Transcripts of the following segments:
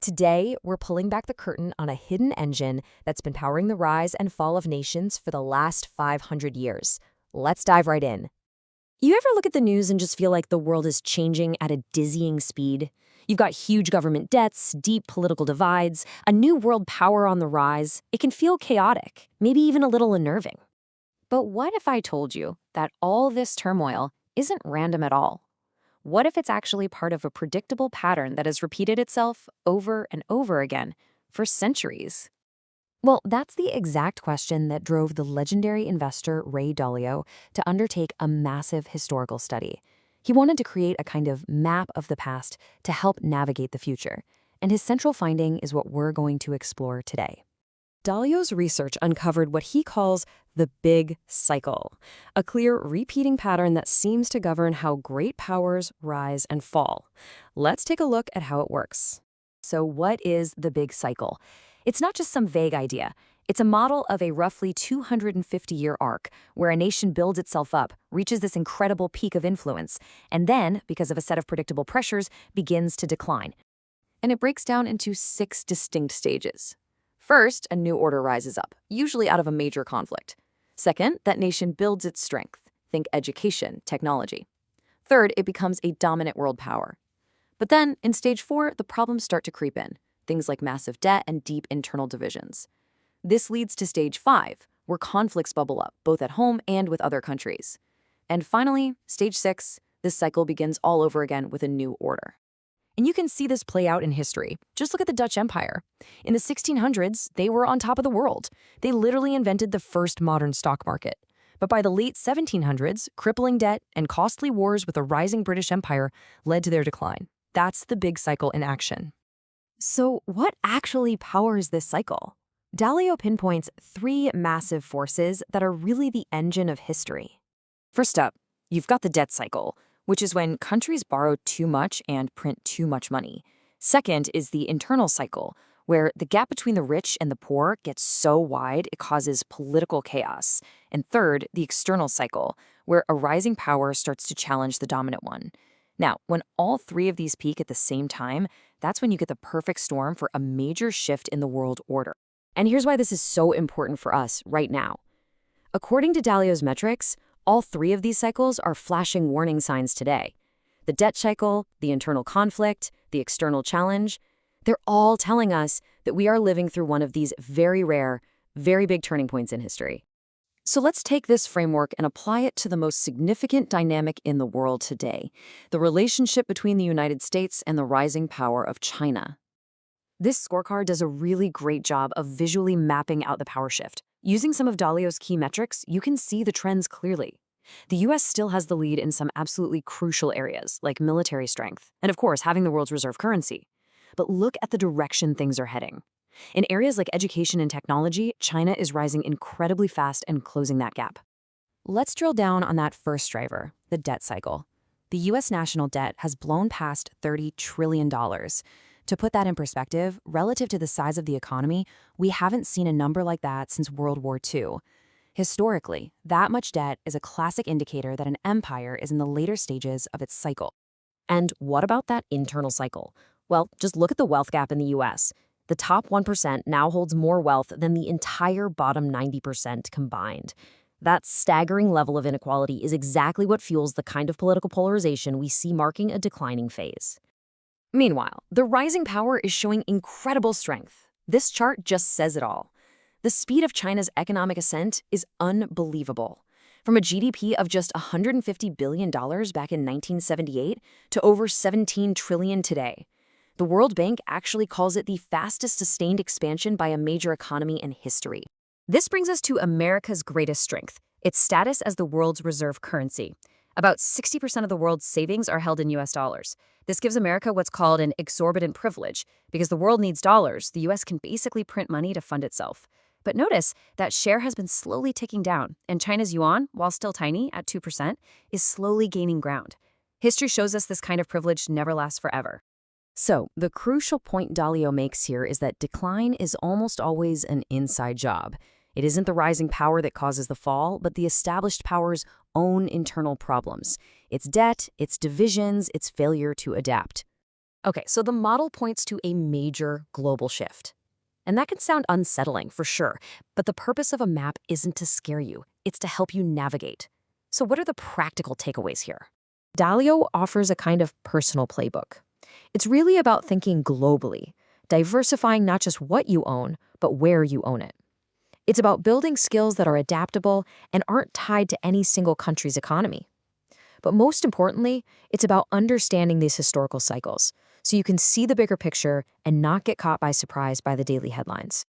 Today, we're pulling back the curtain on a hidden engine that's been powering the rise and fall of nations for the last 500 years. Let's dive right in. You ever look at the news and just feel like the world is changing at a dizzying speed? You've got huge government debts, deep political divides, a new world power on the rise. It can feel chaotic, maybe even a little unnerving. But what if I told you that all this turmoil isn't random at all? What if it's actually part of a predictable pattern that has repeated itself over and over again for centuries? Well, that's the exact question that drove the legendary investor Ray Dalio to undertake a massive historical study. He wanted to create a kind of map of the past to help navigate the future, and his central finding is what we're going to explore today. Dalio's research uncovered what he calls the big cycle, a clear repeating pattern that seems to govern how great powers rise and fall. Let's take a look at how it works. So what is the big cycle? It's not just some vague idea. It's a model of a roughly 250-year arc where a nation builds itself up, reaches this incredible peak of influence, and then, because of a set of predictable pressures, begins to decline. And it breaks down into 6 distinct stages. First, a new order rises up, usually out of a major conflict. Second, that nation builds its strength. Think education, technology. Third, it becomes a dominant world power. But then, in stage 4, the problems start to creep in, things like massive debt and deep internal divisions. This leads to stage 5, where conflicts bubble up, both at home and with other countries. And finally, stage 6, this cycle begins all over again with a new order. And you can see this play out in history. Just look at the Dutch Empire. In the 1600s, they were on top of the world. They literally invented the first modern stock market. But by the late 1700s, crippling debt and costly wars with a rising British Empire led to their decline. That's the big cycle in action. So what actually powers this cycle? Dalio pinpoints 3 massive forces that are really the engine of history. First up, you've got the debt cycle, which is when countries borrow too much and print too much money. Second is the internal cycle, where the gap between the rich and the poor gets so wide it causes political chaos. And third, the external cycle, where a rising power starts to challenge the dominant one. Now, when all 3 of these peak at the same time, that's when you get the perfect storm for a major shift in the world order. And here's why this is so important for us right now. According to Dalio's metrics, all 3 of these cycles are flashing warning signs today. The debt cycle, the internal conflict, the external challenge, they're all telling us that we are living through one of these very rare, very big turning points in history. So let's take this framework and apply it to the most significant dynamic in the world today, the relationship between the United States and the rising power of China. This scorecard does a really great job of visually mapping out the power shift. Using some of Dalio's key metrics, you can see the trends clearly. The US still has the lead in some absolutely crucial areas, like military strength, and of course, having the world's reserve currency. But look at the direction things are heading. In areas like education and technology, China is rising incredibly fast and closing that gap. Let's drill down on that first driver, the debt cycle. The US national debt has blown past $30 trillion. To put that in perspective, relative to the size of the economy, we haven't seen a number like that since World War II. Historically, that much debt is a classic indicator that an empire is in the later stages of its cycle. And what about that internal cycle? Well, just look at the wealth gap in the US. The top 1% now holds more wealth than the entire bottom 90% combined. That staggering level of inequality is exactly what fuels the kind of political polarization we see marking a declining phase. Meanwhile, the rising power is showing incredible strength. This chart just says it all. The speed of China's economic ascent is unbelievable. From a GDP of just $150 billion back in 1978 to over $17 trillion today. The World Bank actually calls it the fastest sustained expansion by a major economy in history. This brings us to America's greatest strength, its status as the world's reserve currency. About 60% of the world's savings are held in US dollars. This gives America what's called an exorbitant privilege. Because the world needs dollars, the US can basically print money to fund itself. But notice that share has been slowly ticking down, and China's yuan, while still tiny at 2%, is slowly gaining ground. History shows us this kind of privilege never lasts forever. So, the crucial point Dalio makes here is that decline is almost always an inside job. It isn't the rising power that causes the fall, but the established power's own internal problems. Its debt, its divisions, its failure to adapt. Okay, so the model points to a major global shift. And that can sound unsettling for sure, but the purpose of a map isn't to scare you, it's to help you navigate. So, what are the practical takeaways here? Dalio offers a kind of personal playbook. It's really about thinking globally, diversifying not just what you own, but where you own it. It's about building skills that are adaptable and aren't tied to any single country's economy. But most importantly, it's about understanding these historical cycles so you can see the bigger picture and not get caught by surprise by the daily headlines.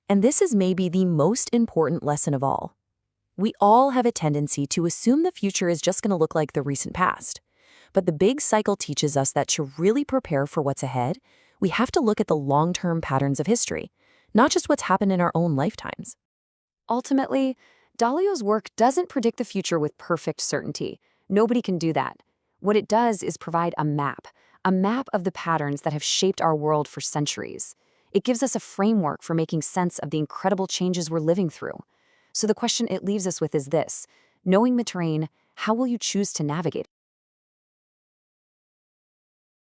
And this is maybe the most important lesson of all. We all have a tendency to assume the future is just going to look like the recent past. But the big cycle teaches us that to really prepare for what's ahead, we have to look at the long-term patterns of history, not just what's happened in our own lifetimes. Ultimately, Dalio's work doesn't predict the future with perfect certainty. Nobody can do that. What it does is provide a map of the patterns that have shaped our world for centuries. It gives us a framework for making sense of the incredible changes we're living through. So the question it leaves us with is this: knowing the terrain, how will you choose to navigate?